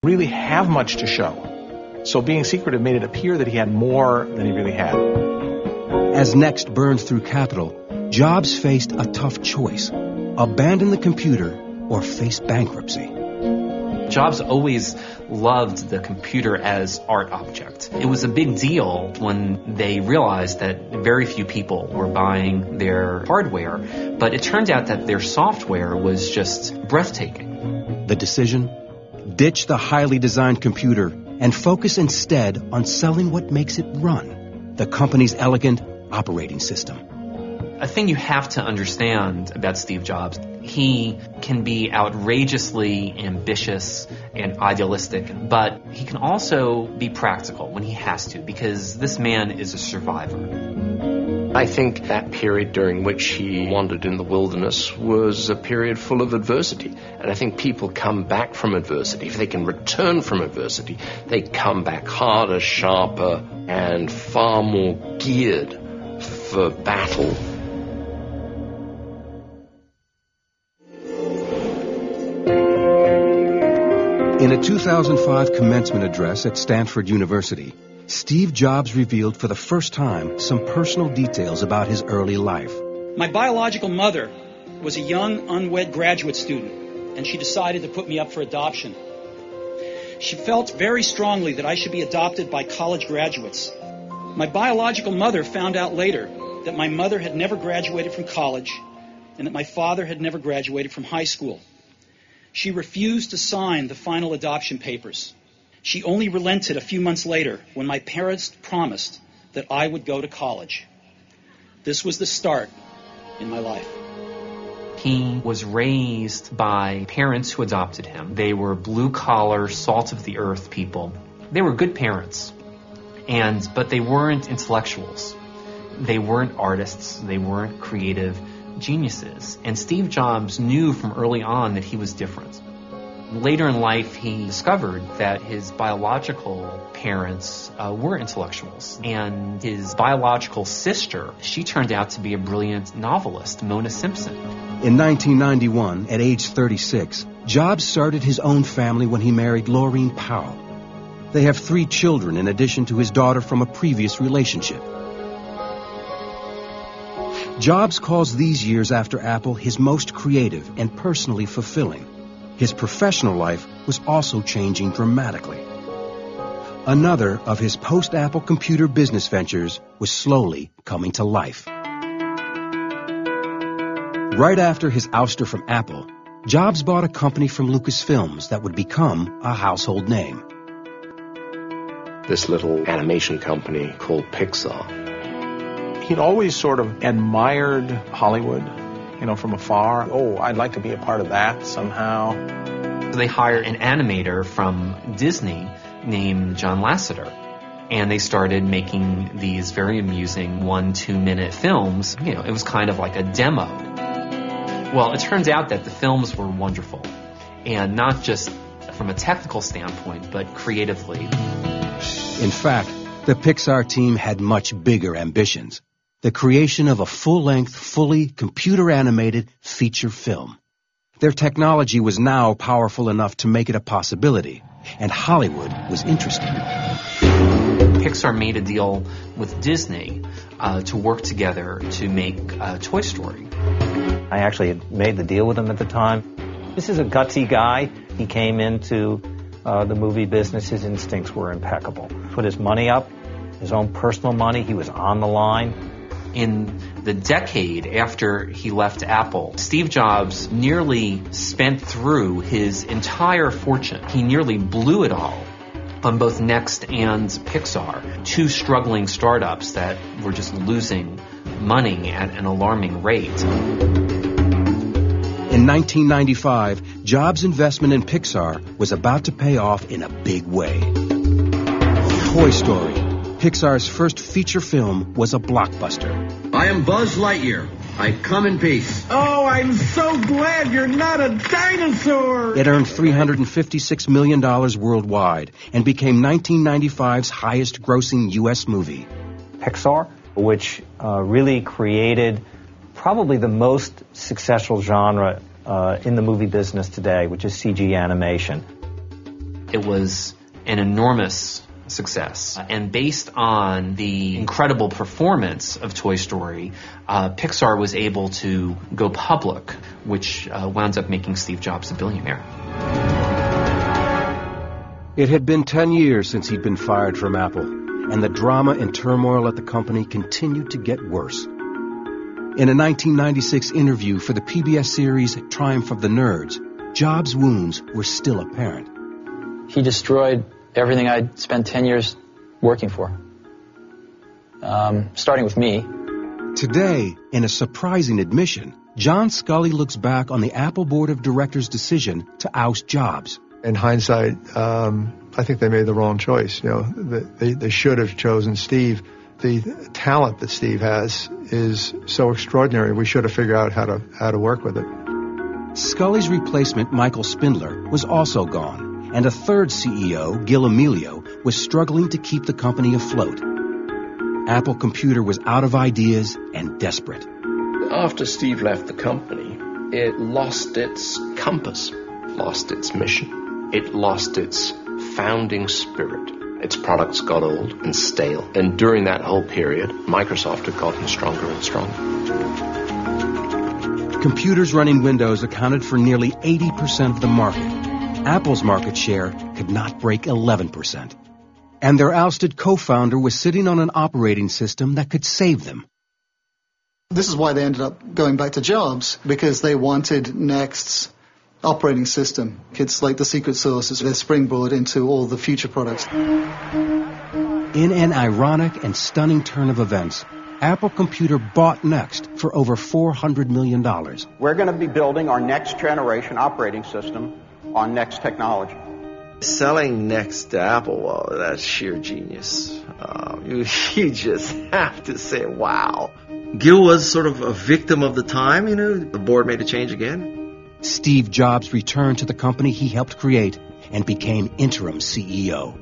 really have much to show. So being secretive made it appear that he had more than he really had. As Next burned through capital, Jobs faced a tough choice: abandon the computer or face bankruptcy. Jobs always loved the computer as art object. It was a big deal when they realized that very few people were buying their hardware, but it turned out that their software was just breathtaking. The decision? Ditch the highly designed computer and focus instead on selling what makes it run, the company's elegant operating system. A thing you have to understand about Steve Jobs, he can be outrageously ambitious and idealistic, but he can also be practical when he has to, because this man is a survivor. I think that period during which he wandered in the wilderness was a period full of adversity. And I think people come back from adversity. If they can return from adversity, they come back harder, sharper, and far more geared for battle. In a 2005 commencement address at Stanford University, Steve Jobs revealed for the first time some personal details about his early life. My biological mother was a young, unwed graduate student, and she decided to put me up for adoption. She felt very strongly that I should be adopted by college graduates. My biological mother found out later that my mother had never graduated from college and that my father had never graduated from high school. She refused to sign the final adoption papers. She only relented a few months later when my parents promised that I would go to college. This was the start in my life. He was raised by parents who adopted him. They were blue-collar, salt-of-the-earth people. They were good parents, but they weren't intellectuals. They weren't artists. They weren't creative geniuses. And Steve Jobs knew from early on that he was different. Later in life, he discovered that his biological parents were intellectuals. And his biological sister, she turned out to be a brilliant novelist, Mona Simpson. In 1991, at age 36, Jobs started his own family when he married Laureen Powell. They have 3 children in addition to his daughter from a previous relationship. Jobs calls these years after Apple his most creative and personally fulfilling. His professional life was also changing dramatically. Another of his post-Apple computer business ventures was slowly coming to life. Right after his ouster from Apple, Jobs bought a company from Lucasfilms that would become a household name. This little animation company called Pixar. He'd always sort of admired Hollywood, from afar. Oh, I'd like to be a part of that somehow. So they hired an animator from Disney named John Lasseter, and they started making these very amusing 1-2 minute films. It was kind of like a demo. Well, it turns out that the films were wonderful, and not just from a technical standpoint, but creatively. In fact, the Pixar team had much bigger ambitions. The creation of a full-length, fully computer-animated feature film. Their technology was now powerful enough to make it a possibility, and Hollywood was interested. Pixar made a deal with Disney to work together to make Toy Story. I actually had made the deal with him at the time. This is a gutsy guy. He came into the movie business. His instincts were impeccable. Put his money up, his own personal money. He was on the line. In the decade after he left Apple, Steve Jobs nearly spent through his entire fortune. He nearly blew it all on both Next and Pixar, 2 struggling startups that were just losing money at an alarming rate. In 1995, Jobs' investment in Pixar was about to pay off in a big way. Toy Story, Pixar's first feature film, was a blockbuster. I am Buzz Lightyear. I come in peace. Oh, I'm so glad you're not a dinosaur! It earned $356 million worldwide and became 1995's highest-grossing U.S. movie. Pixar, which really created probably the most successful genre in the movie business today, which is CG animation. It was an enormous success. And based on the incredible performance of Toy Story, Pixar was able to go public, which wound up making Steve Jobs a billionaire. It had been 10 years since he'd been fired from Apple, and the drama and turmoil at the company continued to get worse. In a 1996 interview for the PBS series Triumph of the Nerds, Jobs' wounds were still apparent. He destroyed everything I'd spent 10 years working for, starting with me. Today, in a surprising admission, John Sculley looks back on the Apple Board of Directors' decision to oust Jobs. In hindsight, I think they made the wrong choice. You know, they should have chosen Steve. The talent that Steve has is so extraordinary. We should have figured out how to work with it. Scully's replacement, Michael Spindler, was also gone, and a third CEO, Gil Amelio, was struggling to keep the company afloat. Apple Computer was out of ideas and desperate. After Steve left the company, it lost its compass, lost its mission. It lost its founding spirit. Its products got old and stale. And during that whole period, Microsoft had gotten stronger and stronger. Computers running Windows accounted for nearly 80% of the market. Apple's market share could not break 11%. And their ousted co-founder was sitting on an operating system that could save them. This is why they ended up going back to Jobs, because they wanted Next's operating system. It's like the secret sauce, it's their springboard into all the future products. In an ironic and stunning turn of events, Apple Computer bought Next for over $400 million. We're going to be building our next generation operating system on Next technology. Selling Next to Apple, well, that's sheer genius. You just have to say, wow. Gil was sort of a victim of the time, you know. The board made a change again. Steve Jobs returned to the company he helped create and became interim CEO.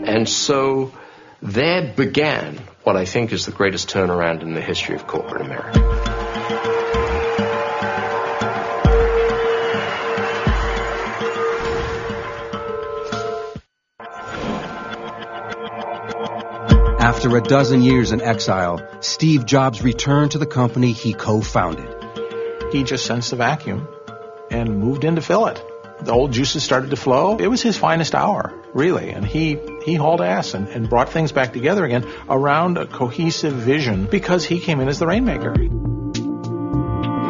And so there began what I think is the greatest turnaround in the history of corporate America. After a dozen years in exile, Steve Jobs returned to the company he co-founded. He just sensed the vacuum and moved in to fill it. The old juices started to flow. It was his finest hour, really, and he hauled ass and brought things back together again around a cohesive vision because he came in as the rainmaker.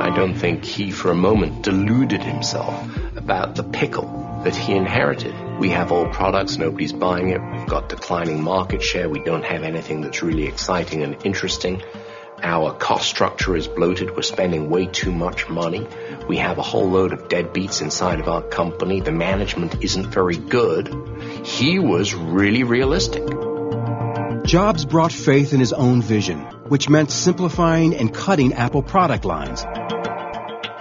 I don't think he for a moment deluded himself about the pickle that he inherited. We have old products, nobody's buying it, we've got declining market share, we don't have anything that's really exciting and interesting. Our cost structure is bloated. We're spending way too much money. We have a whole load of deadbeats inside of our company. The management isn't very good. He was really realistic. Jobs brought faith in his own vision, which meant simplifying and cutting Apple product lines.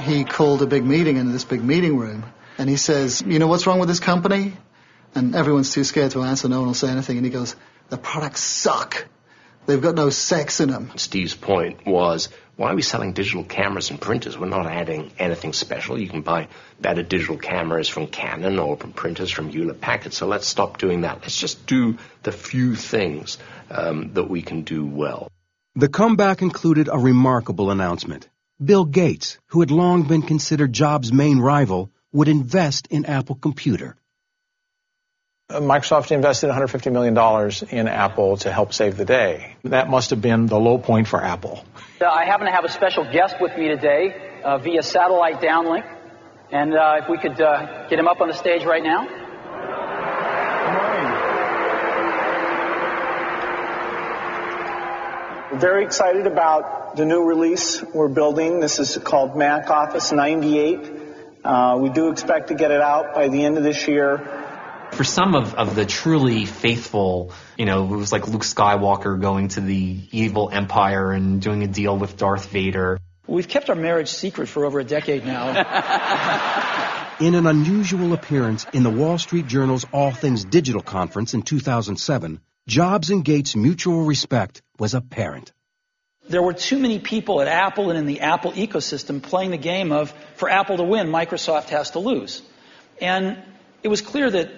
He called a big meeting in this big meeting room, and he says, you know what's wrong with this company? And everyone's too scared to answer. No one will say anything. And he goes, the products suck. They've got no sex in them. Steve's point was, why are we selling digital cameras and printers? We're not adding anything special. You can buy better digital cameras from Canon or from printers from Hewlett-Packard, so let's stop doing that. Let's just do the few things that we can do well. The comeback included a remarkable announcement. Bill Gates, who had long been considered Jobs' main rival, would invest in Apple Computer. Microsoft invested $150 million in Apple to help save the day. That must have been the low point for Apple. I happen to have a special guest with me today via satellite downlink. And if we could get him up on the stage right now. We're very excited about the new release we're building. This is called Mac Office 98. We do expect to get it out by the end of this year. For some of the truly faithful, you know, it was like Luke Skywalker going to the evil empire and doing a deal with Darth Vader. We've kept our marriage secret for over a decade now. In an unusual appearance in the Wall Street Journal's All Things Digital conference in 2007, Jobs and Gates' mutual respect was apparent. There were too many people at Apple and in the Apple ecosystem playing the game of, for Apple to win, Microsoft has to lose. And It was clear that